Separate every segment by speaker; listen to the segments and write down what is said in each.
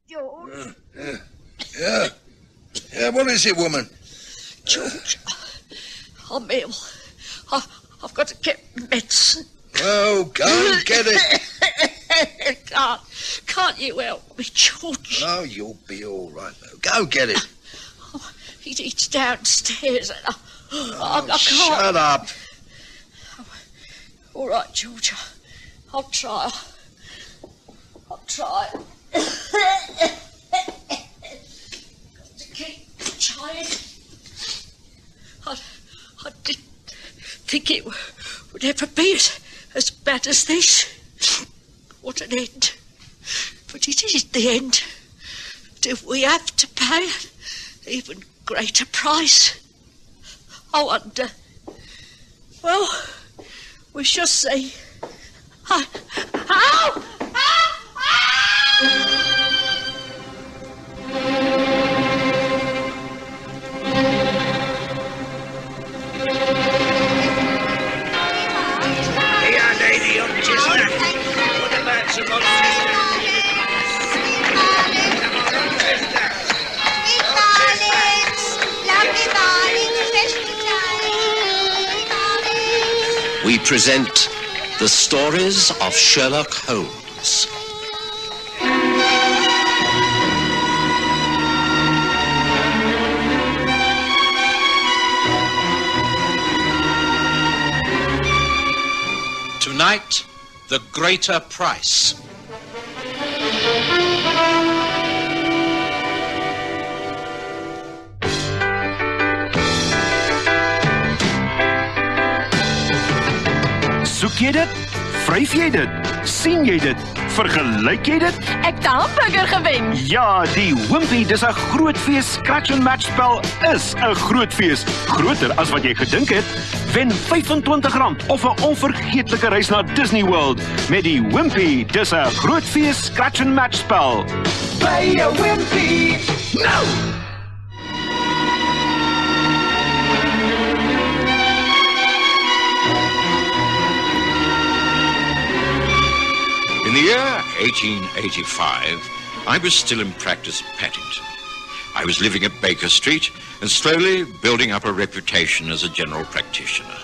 Speaker 1: George.
Speaker 2: Yeah, what is it, woman?
Speaker 1: George, I'm ill. I've got to get medicine.
Speaker 2: Oh, go and get it.
Speaker 1: Can't you help me, George?
Speaker 2: Oh, you'll be all right, though. Go get it.
Speaker 1: It's downstairs. I can't.
Speaker 2: Shut up.
Speaker 1: All right, George. I'll try. Got to keep trying. I didn't think it would ever be as bad as this. What an end. But it is the end. Do we have to pay an even greater price? I wonder. Well, we shall see. Ow!
Speaker 3: We present the Stories of Sherlock Holmes. Tonight, the greater price.
Speaker 4: Soek jy dit? Vryf jy dit? Sien jy dit? Vergelyk jy dit?
Speaker 5: Ek het 'n hamburger gewen.
Speaker 4: Ja, die Wimpy, dis 'n groot fees. Scratch and Match spel is 'n groot fees. Groter as wat jy gedink het. Wen R25 of 'n onvergeetlike reis na Disney World met die Wimpy. Dis 'n groot fees Scratch and Match spel. By 'n Wimpy. Nou!
Speaker 6: In the year 1885, I was still in practice at Paddington. I was living at Baker Street and slowly building up a reputation as a general practitioner.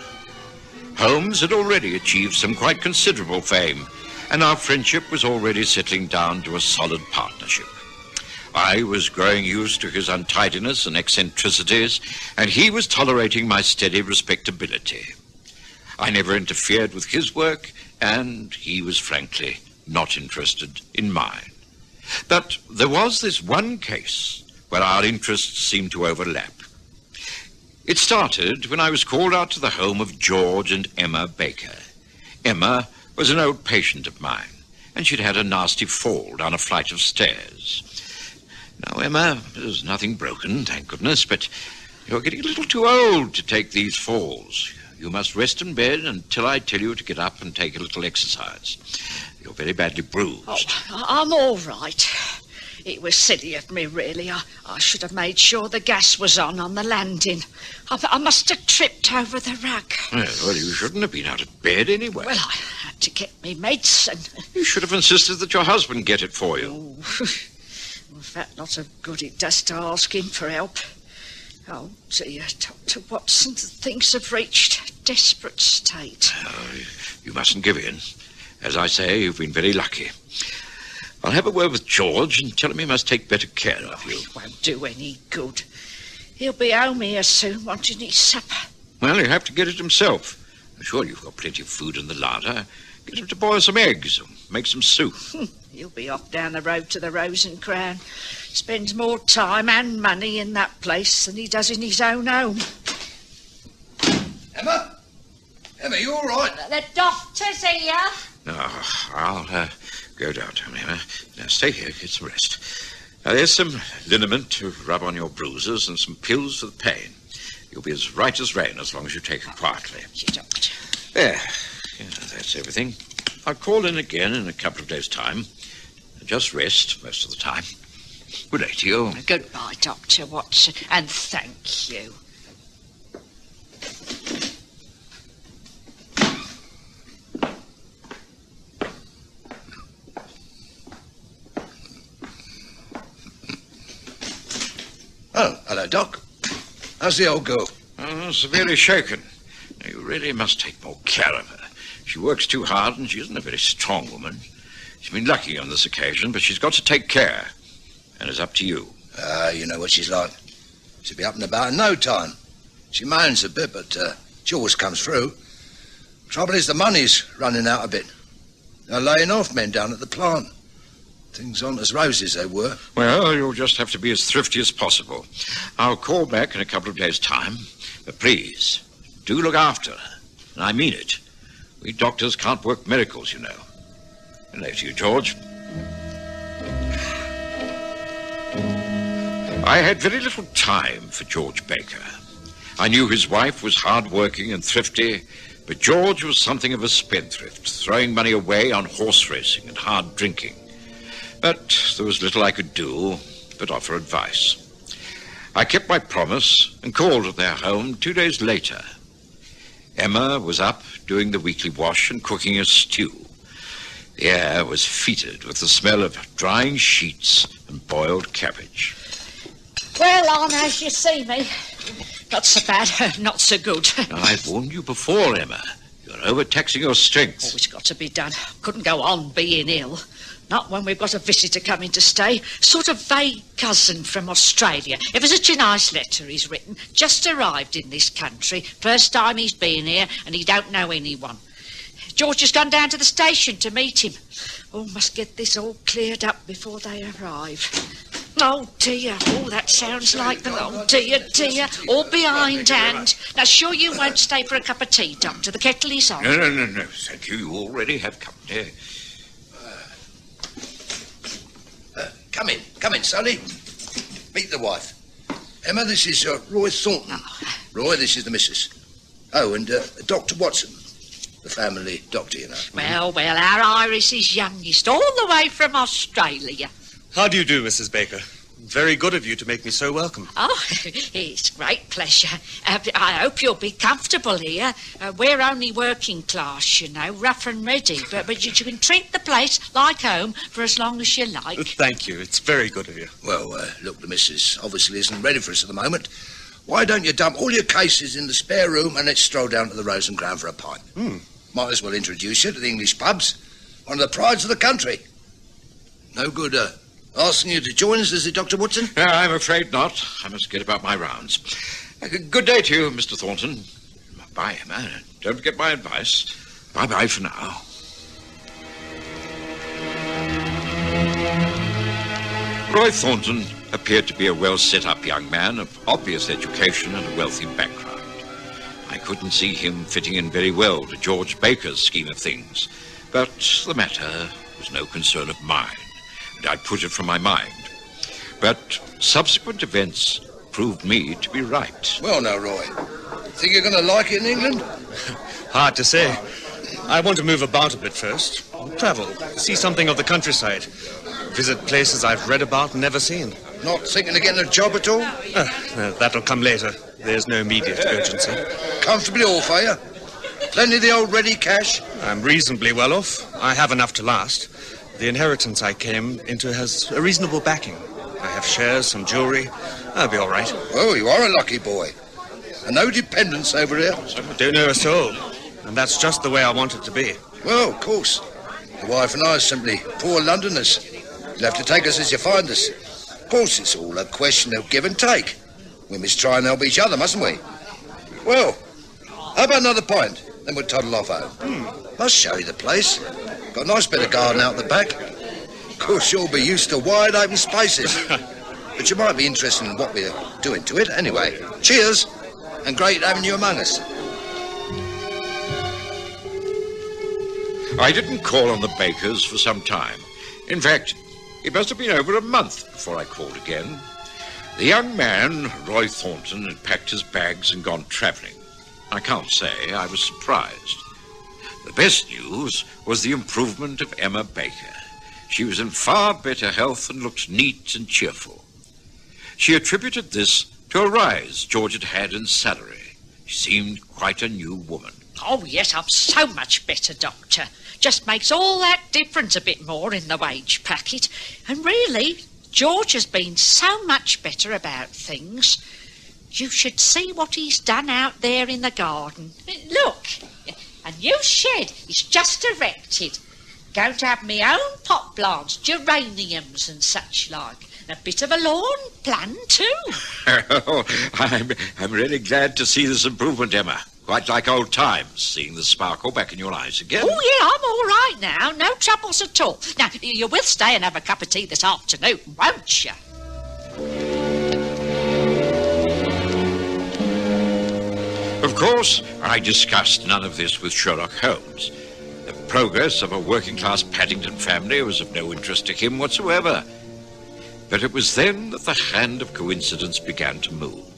Speaker 6: Holmes had already achieved some quite considerable fame, and our friendship was already settling down to a solid partnership. I was growing used to his untidiness and eccentricities, and he was tolerating my steady respectability. I never interfered with his work, and he was frankly not interested in mine. But there was this one case where our interests seemed to overlap. It started when I was called out to the home of George and Emma Baker. Emma was an old patient of mine, and she'd had a nasty fall down a flight of stairs. Now, Emma, there's nothing broken, thank goodness, but you're getting a little too old to take these falls. You must rest in bed until I tell you to get up and take a little exercise. You're very badly bruised.
Speaker 1: Oh, I'm all right. It was silly of me, really. I should have made sure the gas was on the landing. I must have tripped over the rug.
Speaker 6: Well, you shouldn't have been out of bed anyway.
Speaker 1: Well, I had to get me medicine.
Speaker 6: You should have insisted that your husband get it for you.
Speaker 1: Oh, was that not a good it does to ask him for help? Oh, dear, Dr. Watson, things have reached a desperate state.
Speaker 6: You mustn't give in. As I say, you've been very lucky. I'll have a word with George and tell him he must take better care of you.
Speaker 1: It won't do any good. He'll be home here soon, wanting his supper.
Speaker 6: Well, he'll have to get it himself. I'm sure you've got plenty of food in the larder. Get him to boil some eggs or make some soup.
Speaker 1: He'll be off down the road to the Rose and Crown. Spends more time and money in that place than he does in his own home.
Speaker 2: Emma? Emma, you all right?
Speaker 5: The doctor's here.
Speaker 6: Oh, I'll go down to him, Emma. Now, stay here, get some rest. Now, there's some liniment to rub on your bruises and some pills for the pain. You'll be as right as rain as long as you take it quietly.
Speaker 1: Thank you, Doctor.
Speaker 6: There. Yeah, that's everything. I'll call in again in a couple of days' time. Just rest most of the time. Good day to you.
Speaker 1: Goodbye, Dr. Watson, and thank you.
Speaker 2: Oh, hello, Doc. How's the old girl?
Speaker 6: Oh, severely shaken. You really must take more care of her. She works too hard and she isn't a very strong woman. She's been lucky on this occasion, but she's got to take care. And it's up to you.
Speaker 2: You know what she's like. She'll be up and about in no time. She moans a bit, but she always comes through. Trouble is the money's running out a bit. They're laying off men down at the plant. Things aren't as rosy as they were.
Speaker 6: Well, you'll just have to be as thrifty as possible. I'll call back in a couple of days' time. But please, do look after her. And I mean it. We doctors can't work miracles, you know. And later to you, George. I had very little time for George Baker. I knew his wife was hard-working and thrifty, but George was something of a spendthrift, throwing money away on horse racing and hard drinking. But there was little I could do but offer advice. I kept my promise and called at their home 2 days later. Emma was up doing the weekly wash and cooking a stew. The air was fetid with the smell of drying sheets and boiled cabbage.
Speaker 1: Well, Anne, as you see me, not so bad, not so good.
Speaker 6: I've warned you before, Emma. You're overtaxing your strength.
Speaker 1: Always got to be done. Couldn't go on being ill. Not when we've got a visitor coming to stay. Sort of vague cousin from Australia. Ever such a nice letter he's written. Just arrived in this country. First time he's been here, and he don't know anyone. George has gone down to the station to meet him. Oh, must get this all cleared up before they arrive. Oh, dear. Oh, that sounds like them. Oh, dear, dear. All behindhand. Now, sure you won't stay for a cup of tea, Doctor? The kettle is on.
Speaker 6: No. Thank you. You already have company.
Speaker 2: Come in, Sonny. Meet the wife. Emma, this is Roy Thornton.
Speaker 1: Oh.
Speaker 2: Roy, this is the missus. Oh, and Dr. Watson, the family doctor, you know.
Speaker 1: Well, our Iris is youngest, all the way from Australia.
Speaker 7: How do you do, Mrs. Baker? Very good of you to make me so welcome.
Speaker 1: Oh, it's great pleasure. I hope you'll be comfortable here. We're only working class, you know, rough and ready. But you can treat the place like home for as long as you like.
Speaker 7: Thank you. It's very good of you.
Speaker 2: Well, look, the missus obviously isn't ready for us at the moment. Why don't you dump all your cases in the spare room and let's stroll down to the Rose and Crown for a pint? Might as well introduce you to the English pubs. One of the prides of the country. No good, asking you to join us, is it, Dr. Watson?
Speaker 6: I'm afraid not. I must get about my rounds. Good day to you, Mr. Thornton. Bye, Emma. Don't forget my advice. Bye-bye for now. Roy Thornton appeared to be a well-set-up young man of obvious education and a wealthy background. I couldn't see him fitting in very well to George Baker's scheme of things, but the matter was no concern of mine. I put it from my mind. But subsequent events proved me to be right.
Speaker 2: Well, now, Roy, think you're going to like it in England?
Speaker 7: Hard to say. I want to move about a bit first. Travel, see something of the countryside. Visit places I've read about and never seen.
Speaker 2: Not thinking of getting a job at all?
Speaker 7: That'll come later. There's no immediate urgency.
Speaker 2: Comfortably off, are you? Plenty of the old ready cash?
Speaker 7: I'm reasonably well off. I have enough to last. The inheritance I came into has a reasonable backing. I have shares, some jewellery. I'll be all right.
Speaker 2: Oh, you are a lucky boy. And no dependents over here?
Speaker 7: I don't know a soul. And that's just the way I want it to be.
Speaker 2: Well, of course. The wife and I are simply poor Londoners. You'll have to take us as you find us. Of course, it's all a question of give and take. We must try and help each other, mustn't we? Well, how about another pint? Then we'll toddle off home. Must show you the place. Got a nice bit of garden out the back. Of course, you'll be used to wide open spaces. But you might be interested in what we're doing to it. Anyway, cheers, and great having you among us.
Speaker 6: I didn't call on the Bakers for some time. In fact, it must have been over a month before I called again. The young man, Roy Thornton, had packed his bags and gone travelling. I can't say I was surprised. The best news was the improvement of Emma Baker. She was in far better health and looked neat and cheerful. She attributed this to a rise George had had in salary. She seemed quite a new woman.
Speaker 1: Oh, yes, I'm so much better, Doctor. Just makes all that difference a bit more in the wage packet. And really, George has been so much better about things. You should see what he's done out there in the garden. Look, a new shed is just erected. Going to have my own pot plants, geraniums and such like. And a bit of a lawn plan too.
Speaker 6: Oh, I'm really glad to see this improvement, Emma. Quite like old times, seeing the sparkle back in your eyes again.
Speaker 1: Oh, yeah, I'm all right now. No troubles at all. Now, you will stay and have a cup of tea this afternoon, won't you?
Speaker 6: Of course, I discussed none of this with Sherlock Holmes. The progress of a working-class Paddington family was of no interest to him whatsoever. But it was then that the hand of coincidence began to move.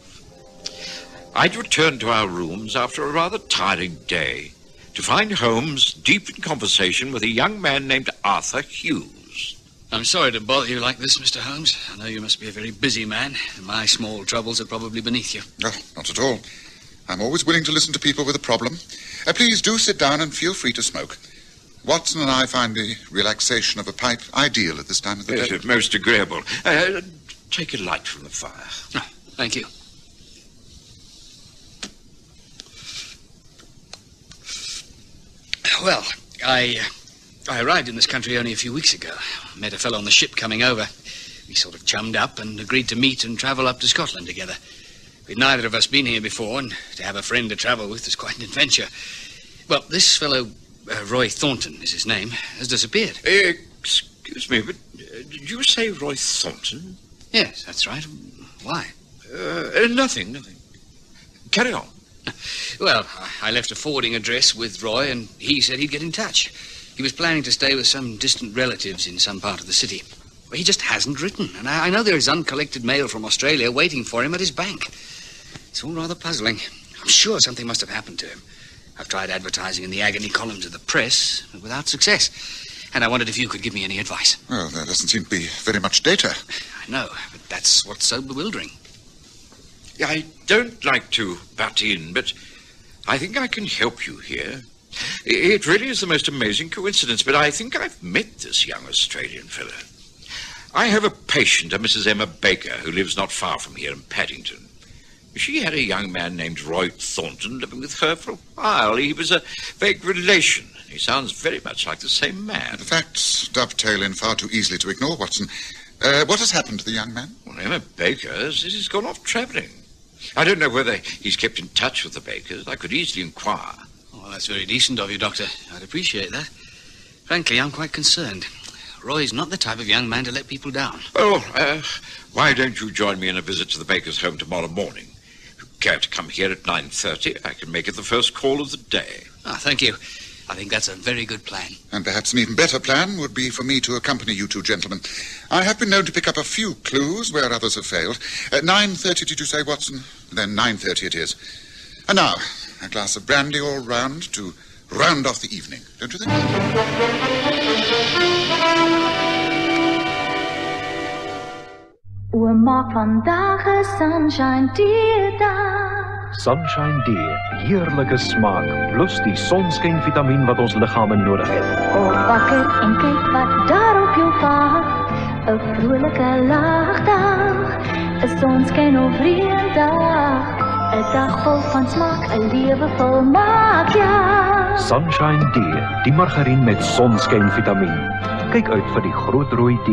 Speaker 6: I'd returned to our rooms after a rather tiring day to find Holmes deep in conversation with a young man named Arthur Hughes.
Speaker 8: I'm sorry to bother you like this, Mr. Holmes. I know you must be a very busy man, and my small troubles are probably beneath you.
Speaker 9: No, not at all. I'm always willing to listen to people with a problem. Please do sit down and feel free to smoke. Watson and I find the relaxation of a pipe ideal at this time of the day.
Speaker 6: Yes, most agreeable. Take a light from the fire.
Speaker 8: Oh, thank you. Well, I arrived in this country only a few weeks ago. Met a fellow on the ship coming over. We sort of chummed up and agreed to meet and travel up to Scotland together. We'd neither of us been here before, and to have a friend to travel with is quite an adventure. Well, this fellow, Roy Thornton is his name, has disappeared.
Speaker 6: Excuse me, but did you say Roy Thornton?
Speaker 8: Yes, that's right. Why?
Speaker 6: Nothing. Carry on.
Speaker 8: Well, I left a forwarding address with Roy, and he said he'd get in touch. He was planning to stay with some distant relatives in some part of the city. Well, he just hasn't written, and I know there is uncollected mail from Australia waiting for him at his bank. It's all rather puzzling. I'm sure something must have happened to him. I've tried advertising in the agony columns of the press, but without success. And I wondered if you could give me any advice.
Speaker 9: Well, there doesn't seem to be very much data.
Speaker 8: I know, but that's what's so bewildering.
Speaker 6: I don't like to butt in, but I think I can help you here. It really is the most amazing coincidence, but I think I've met this young Australian fellow. I have a patient, a Mrs. Emma Baker, who lives not far from here in Paddington. She had a young man named Roy Thornton living with her for a while. He was a vague relation. He sounds very much like the same man.
Speaker 9: The facts dovetail in far too easily to ignore, Watson. What has happened to the young man?
Speaker 6: Well, Emma Baker says he's gone off travelling. I don't know whether he's kept in touch with the Bakers. I could easily inquire.
Speaker 8: Oh, that's very decent of you, Doctor. I'd appreciate that. Frankly, I'm quite concerned. Roy's not the type of young man to let people down.
Speaker 6: Oh, why don't you join me in a visit to the Bakers' home tomorrow morning? If you care to come here at 9:30, I can make it the first call of the day.
Speaker 8: Ah, thank you. I think that's a very good plan.
Speaker 9: And perhaps an even better plan would be for me to accompany you two gentlemen. I have been known to pick up a few clues where others have failed. At 9:30, did you say, Watson? Then 9:30 it is. And now, a glass of brandy all round to round off the evening, don't you think?
Speaker 10: We maak vandaag 'n sunshine day.
Speaker 4: Sunshine D, heerlike smaak, plus die sonskyn-vitamien wat ons liggame nodig het.
Speaker 10: Wakker en kyk wat daar op jou wag. 'n Vrolike lagdag, 'n sonskyn of reëndag. 'n Dag vol van smaak, 'n lewe vol maak, ja.
Speaker 4: Sunshine D, die margarien met sonskyn-vitamien. Kyk uit vir die groot rooi D.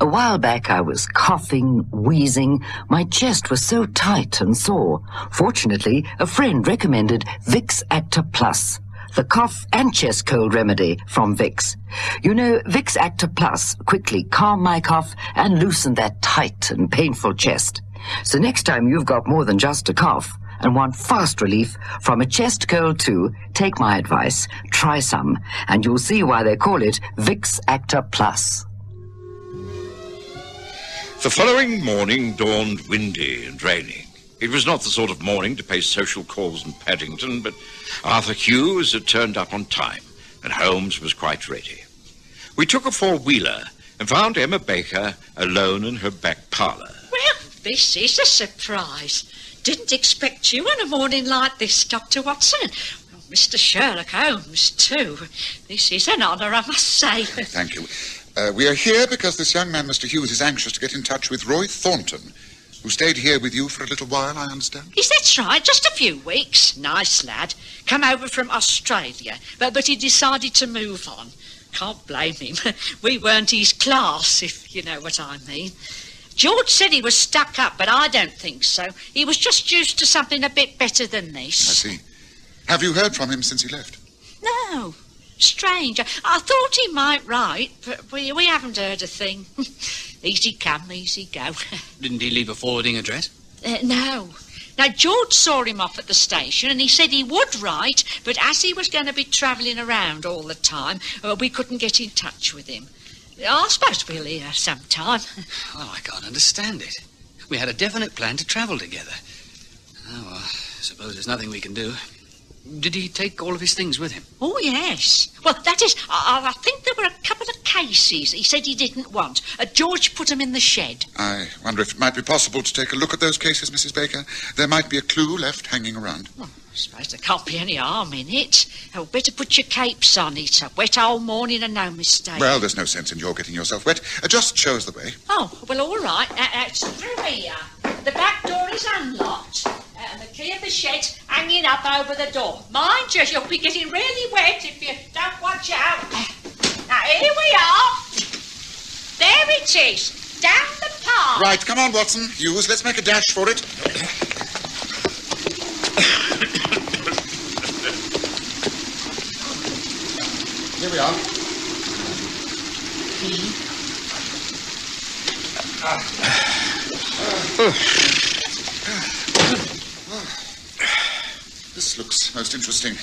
Speaker 11: A while back I was coughing, wheezing. My chest was so tight and sore. Fortunately, a friend recommended Vicks Acta Plus, the cough and chest cold remedy from Vicks. You know, Vicks Acta Plus quickly calmed my cough and loosened that tight and painful chest. So next time you've got more than just a cough and want fast relief from a chest cold too, take my advice, try some, and you'll see why they call it Vicks Acta Plus.
Speaker 6: The following morning dawned windy and raining. It was not the sort of morning to pay social calls in Paddington, but Arthur Hughes had turned up on time, and Holmes was quite ready. We took a four-wheeler and found Emma Baker alone in her back parlour.
Speaker 1: Well, this is a surprise. Didn't expect you on a morning like this, Dr. Watson. Well, Mr. Sherlock Holmes, too. This is an honour, I must say.
Speaker 9: Thank you. We are here because this young man, Mr. Hughes, is anxious to get in touch with Roy Thornton, who stayed here with you for a little while, I understand.
Speaker 1: Yes, that's right. Just a few weeks. Nice lad. Come over from Australia, but he decided to move on. Can't blame him. We weren't his class, if you know what I mean. George said he was stuck up, but I don't think so. He was just used to something a bit better than this.
Speaker 9: I see. Have you heard from him since he left?
Speaker 1: No. Strange. I thought he might write, but we haven't heard a thing. Easy come, easy go.
Speaker 8: Didn't he leave a forwarding address?
Speaker 1: No. Now, George saw him off at the station and he said he would write, but as he was going to be travelling around all the time, we couldn't get in touch with him. I suppose we'll hear sometime.
Speaker 8: Oh, I can't understand it. We had a definite plan to travel together. Oh, well, I suppose there's nothing we can do. Did he take all of his things with him?
Speaker 1: Oh, yes. Well, that is, I think there were a couple of cases he said he didn't want. George put them in the shed.
Speaker 9: I wonder if it might be possible to take a look at those cases, Mrs. Baker. There might be a clue left hanging around.
Speaker 1: Well, I suppose there can't be any harm in it. Oh, better put your capes on. It's a wet old morning and no mistake.
Speaker 9: Well, there's no sense in your getting yourself wet. Just show us the way.
Speaker 1: Oh, well, all right. It's through here. The back door is unlocked. And the key of the shed's hanging up over the door. Mind you, you'll be getting really wet if you don't watch out. Now, here we are. There it is. Down the path.
Speaker 9: Right, come on, Watson. Hughes, let's make a dash for it. Here we are. This looks most interesting.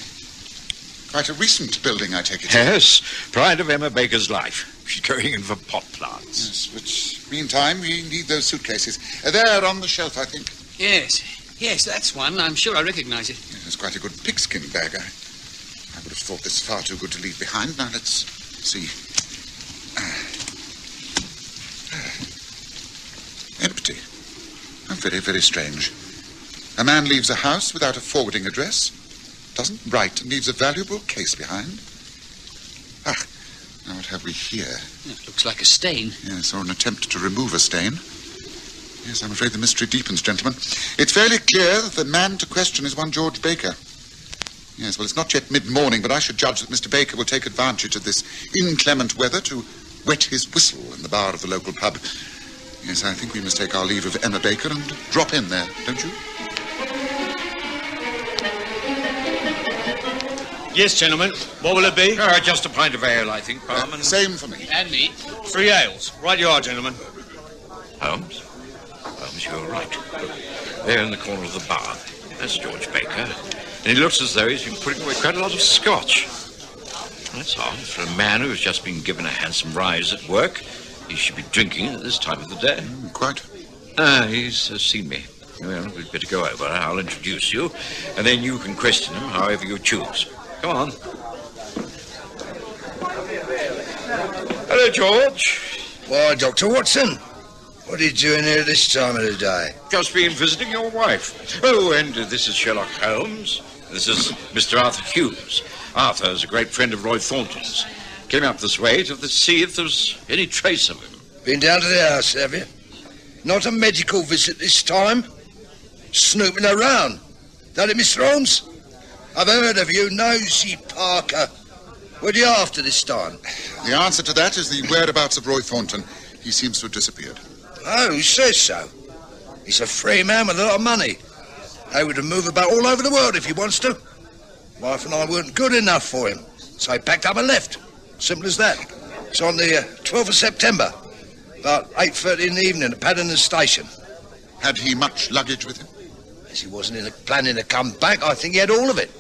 Speaker 9: Quite a recent building, I take it.
Speaker 6: Yes, pride of Emma Baker's life. She's going in for pot plants.
Speaker 9: Yes, but meantime, we need those suitcases. They're on the shelf, I think.
Speaker 8: Yes, that's one. I'm sure I recognise it.
Speaker 9: Yes, it's quite a good pigskin bag. I would have thought this far too good to leave behind. Now, let's see. Empty. Oh, very, very strange. A man leaves a house without a forwarding address, doesn't write, and leaves a valuable case behind. Now what have we here?
Speaker 8: It looks like a stain.
Speaker 9: Yes, or an attempt to remove a stain. Yes, I'm afraid the mystery deepens, gentlemen. It's fairly clear that the man to question is one George Baker. Yes, well, it's not yet mid-morning, but I should judge that Mr. Baker will take advantage of this inclement weather to wet his whistle in the bar of the local pub. Yes, I think we must take our leave of Emma Baker and drop in there, don't you?
Speaker 7: Yes, gentlemen. What will it be?
Speaker 6: Just a pint of ale, I think, Barman.
Speaker 9: Same for me.
Speaker 8: And me.
Speaker 7: 3 ales. Right you are, gentlemen.
Speaker 6: Holmes? Holmes, you're right. Look, there in the corner of the bar. That's George Baker. And he looks as though he's been putting away quite a lot of scotch. That's odd. For a man who's just been given a handsome rise at work, he should be drinking at this time of the day.
Speaker 9: Quite.
Speaker 6: He's seen me. Well, we'd better go over. I'll introduce you, and then you can question him however you choose. Come on. Hello, George.
Speaker 2: Why, Dr. Watson, what are you doing here this time of the day?
Speaker 6: Just been visiting your wife. Oh, and this is Sherlock Holmes. This is Mr. Arthur Hughes. Arthur is a great friend of Roy Thornton's. Came up this way to see if there was any trace of him.
Speaker 2: Been down to the house, have you? Not a medical visit this time? Snooping around. That it, Mr. Holmes? I've heard of you, Nosy Parker. What are you after this time?
Speaker 9: The answer to that is the whereabouts of Roy Thornton. He seems to have disappeared.
Speaker 2: Oh, who says so? He's a free man with a lot of money. Able to move about all over the world if he wants to. Wife and I weren't good enough for him, so he packed up and left. Simple as that. It's on the 12th of September, about 8:30 in the evening at Paddington Station.
Speaker 9: Had he much luggage with him?
Speaker 2: As he wasn't planning to come back, I think he had all of it.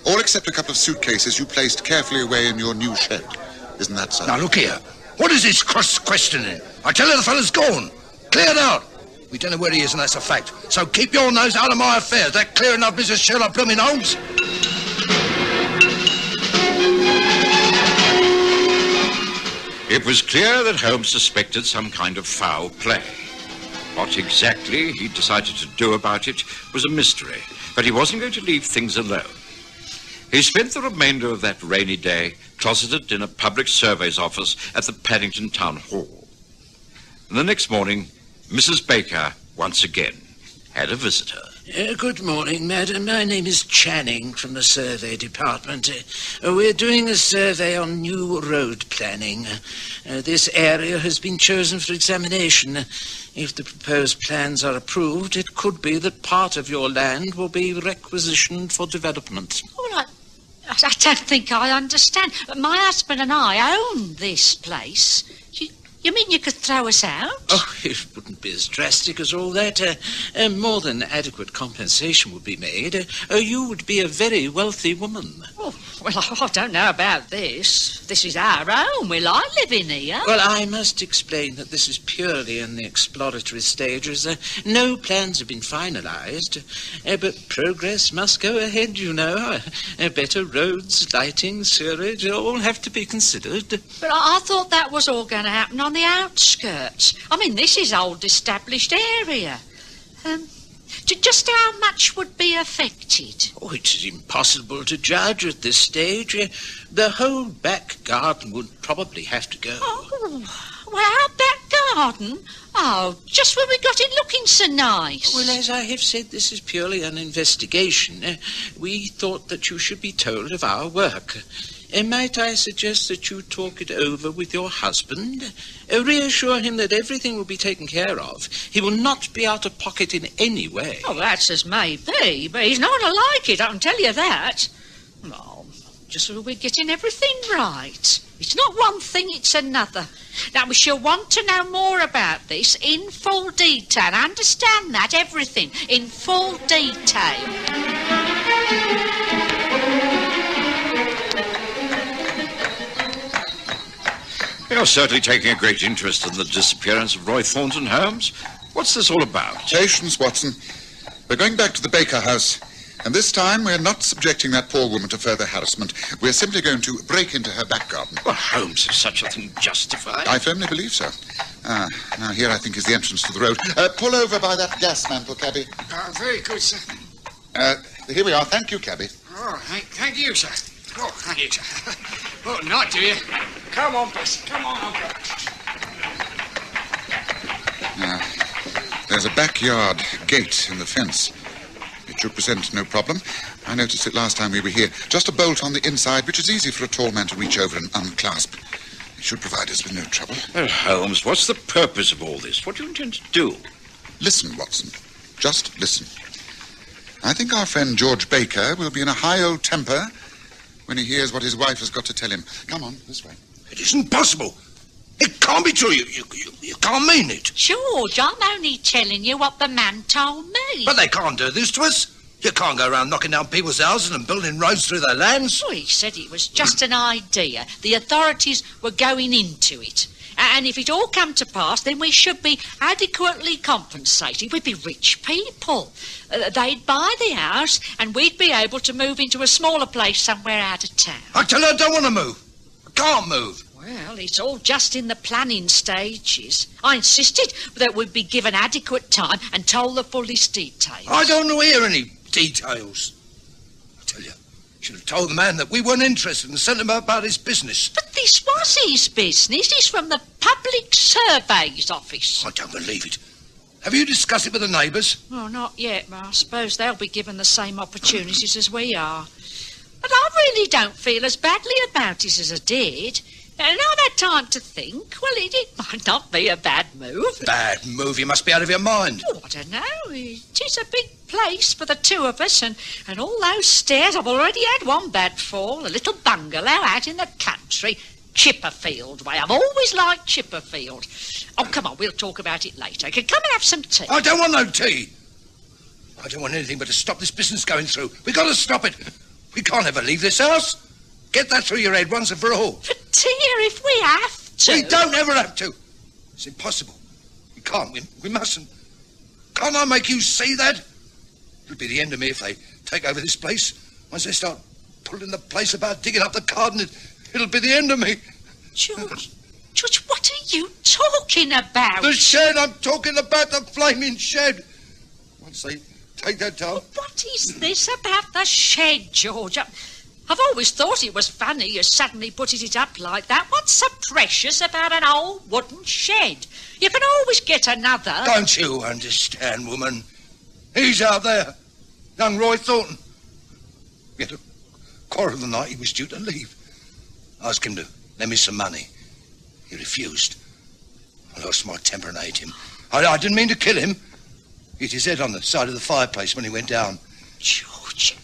Speaker 9: All except a couple of suitcases you placed carefully away in your new shed. Isn't that so?
Speaker 2: Now, look here. What is this questioning? I tell you the fella's gone. Cleared out. We don't know where he is, and that's a fact. So keep your nose out of my affairs. That clear enough, Mrs. Sherlock Blooming Holmes?
Speaker 6: It was clear that Holmes suspected some kind of foul play. What exactly he decided to do about it was a mystery, but he wasn't going to leave things alone. He spent the remainder of that rainy day closeted in a public surveys office at the Paddington Town Hall. And the next morning, Mrs. Baker, once again, had a visitor.
Speaker 1: Good morning, madam. My name is Channing from the survey department. We're doing a survey on new road planning. This area has been chosen for examination. If the proposed plans are approved, it could be that part of your land will be requisitioned for development.
Speaker 5: Well, I don't think I understand. My husband and I own this place. You mean you could throw us out?
Speaker 1: Oh, it wouldn't be as drastic as all that. More than adequate compensation would be made. You would be a very wealthy woman.
Speaker 5: Oh, well, I don't know about this. This is our home. We like living here.
Speaker 1: Well, I must explain that this is purely in the exploratory stages. No plans have been finalised. But progress must go ahead, you know. Better roads, lighting, sewerage, all have to be considered.
Speaker 5: But I thought that was all going to happen on the outskirts. I mean, this is old established area. Just how much would be affected?
Speaker 1: Oh, it is impossible to judge at this stage. The whole back garden would probably have to go.
Speaker 5: Oh, well, our back garden? Oh, just when we got it looking so nice.
Speaker 1: Well, as I have said, this is purely an investigation. We thought that you should be told of our work. Might I suggest that you talk it over with your husband? Reassure him that everything will be taken care of. He will not be out of pocket in any way.
Speaker 5: Oh, that's as may be, but he's not going to like it, I can tell you that. Oh, just so we're getting everything right. It's not one thing, it's another. Now, we shall want to know more about this in full detail. Understand that, everything, in full detail.
Speaker 6: You're certainly taking a great interest in the disappearance of Roy Thornton, Holmes. What's this all about?
Speaker 9: Patience, Watson. We're going back to the Baker house. And this time, we're not subjecting that poor woman to further harassment. We're simply going to break into her back garden.
Speaker 6: Well, Holmes, is such a thing justified?
Speaker 9: I firmly believe so. Now here, I think, is the entrance to the road. Pull over by that gas mantle, cabby.
Speaker 8: Very good, sir.
Speaker 9: Here we are. Thank you, cabby.
Speaker 8: Oh, thank you, sir. Oh, thank you, sir. Oh, not do you? Come on, boss. Come on.
Speaker 9: Now, there's a backyard gate in the fence. It should present no problem. I noticed it last time we were here. Just a bolt on the inside, which is easy for a tall man to reach over and unclasp. It should provide us with no trouble.
Speaker 6: Oh, Holmes, what's the purpose of all this? What do you intend to do?
Speaker 9: Listen, Watson. Just listen. I think our friend George Baker will be in a high old temper when he hears what his wife has got to tell him. Come on, this way.
Speaker 2: It isn't possible. It can't be true. You can't mean it.
Speaker 5: George, I'm only telling you what the man told me.
Speaker 2: But they can't do this to us. You can't go around knocking down people's houses and building roads through their lands.
Speaker 5: Well, he said it was just an idea. The authorities were going into it. And if it all come to pass, then we should be adequately compensated. We'd be rich people. They'd buy the house, and we'd be able to move into a smaller place somewhere out of town.
Speaker 2: I tell you, I don't want to move. I can't move.
Speaker 5: Well, it's all just in the planning stages. I insisted that we'd be given adequate time and told the fullest details.
Speaker 2: I don't know hear any details. I tell you, should have told the man that we weren't interested and sent him about his business.
Speaker 5: But this was his business. He's from the Public Surveys Office.
Speaker 2: I don't believe it. Have you discussed it with the neighbours?
Speaker 5: Well, not yet, but I suppose they'll be given the same opportunities as we are. But I really don't feel as badly about it as I did. And I've had time to think. Well, it might not be a bad move.
Speaker 2: Bad move? You must be out of your mind.
Speaker 5: Oh, I don't know. It is a big place for the two of us, and all those stairs. I've already had one bad fall. A little bungalow out in the country. Chipperfield way. I've always liked Chipperfield. Oh, come on, we'll talk about it later. Come and have some tea.
Speaker 2: I don't want no tea. I don't want anything but to stop this business going through. We've got to stop it. We can't ever leave this house. Get that through your head once and for all.
Speaker 5: But, dear, if we have to...
Speaker 2: We don't ever have to. It's impossible. We can't. We mustn't. Can't I make you see that? It'll be the end of me if they take over this place. Once they start pulling the place about, digging up the garden, it'll be the end of me.
Speaker 5: George, what are you talking about?
Speaker 2: The shed. I'm talking about the flaming shed. Once they take that down...
Speaker 5: What is this about the shed, George? I've always thought it was funny you suddenly putting it up like that. What's so precious about an old wooden shed? You can always get another.
Speaker 2: Don't you understand, woman? He's out there, young Roy Thornton. We had a quarrel the night he was due to leave. I asked him to lend me some money. He refused. I lost my temper and ate him. I didn't mean to kill him. He hit his head on the side of the fireplace when he went down.
Speaker 5: George,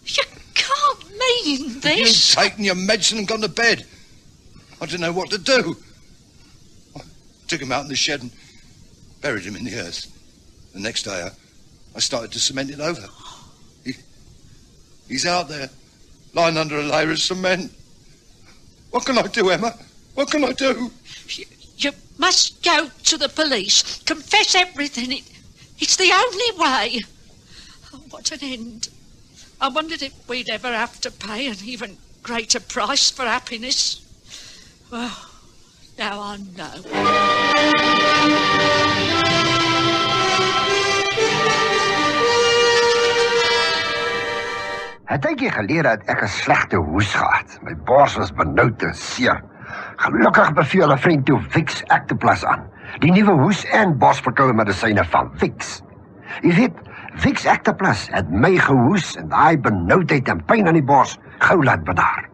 Speaker 5: you can't mean this.
Speaker 2: You've taken your medicine and gone to bed. I didn't know what to do. I took him out in the shed and buried him in the earth. The next day, I started to cement it over. He's out there, lying under a layer of cement. What can I do, Emma? What can I do?
Speaker 5: You must go to the police. Confess everything. It's the only way. Oh, what an end. I wondered if we'd ever have to pay an even greater price for happiness. Well, now I know.
Speaker 12: Het tydjie gelede het ek 'n slegte hoes gehad. My bors was benoud en seer. Gelukkig beveel 'n vriend toe Vicks Actoplas aan. Die nuwe hoes- en borsverkoue medisyne van Vicks. Jy weet, Vicks Actoplas het my gehoes en daai benoudheid en pyn aan die bors gou laat bedaar.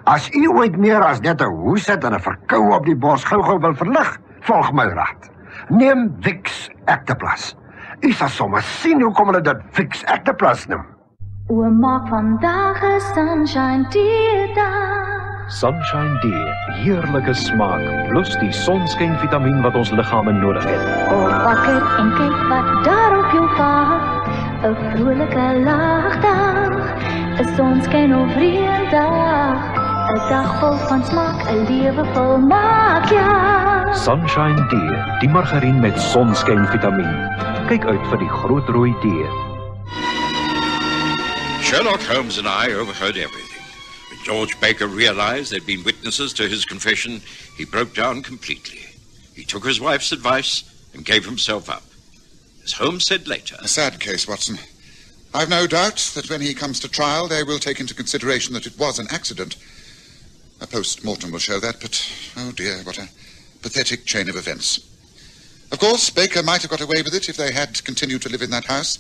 Speaker 12: As u ooit meer as net 'n hoes het en 'n verkoue op die bors gou wil verlig, volg my raad. Neem Vicks Actoplas. U sal sommer sien hoekom hulle dit Vicks Actoplas noem.
Speaker 10: O, maak vandag 'n sunshine dag.
Speaker 4: Sunshine D, heerlike smaak, plus die sonskynvitamien wat ons liggame nodig het.
Speaker 10: O, pak het en kyk wat daar op jou wag. 'n vrolike lagdag, 'n sonskyn of reëndag, 'n dag vol van smaak, 'n lewe vol maak, ja.
Speaker 4: Sunshine D, die margarien met sonskynvitamien. Kyk uit vir die groot rooi D.
Speaker 6: Sherlock Holmes and I overheard everything. When George Baker realized they'd been witnesses to his confession, he broke down completely. He took his wife's advice and gave himself up. As Holmes said later...
Speaker 9: A sad case, Watson. I've no doubt that when he comes to trial, they will take into consideration that it was an accident. A post-mortem will show that, but, oh dear, what a pathetic chain of events. Of course, Baker might have got away with it if they had continued to live in that house.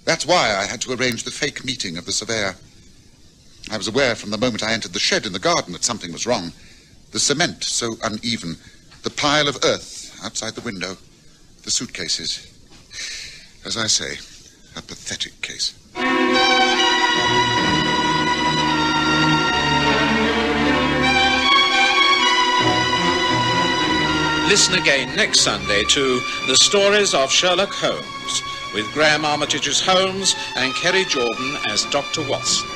Speaker 9: That's why I had to arrange the fake meeting of the surveyor. I was aware from the moment I entered the shed in the garden that something was wrong. The cement so uneven, the pile of earth outside the window, the suitcases. As I say, a pathetic case.
Speaker 3: Listen again next Sunday to The Stories of Sherlock Holmes, with Graham Armitage as Holmes and Kerry Jordan as Dr. Watson.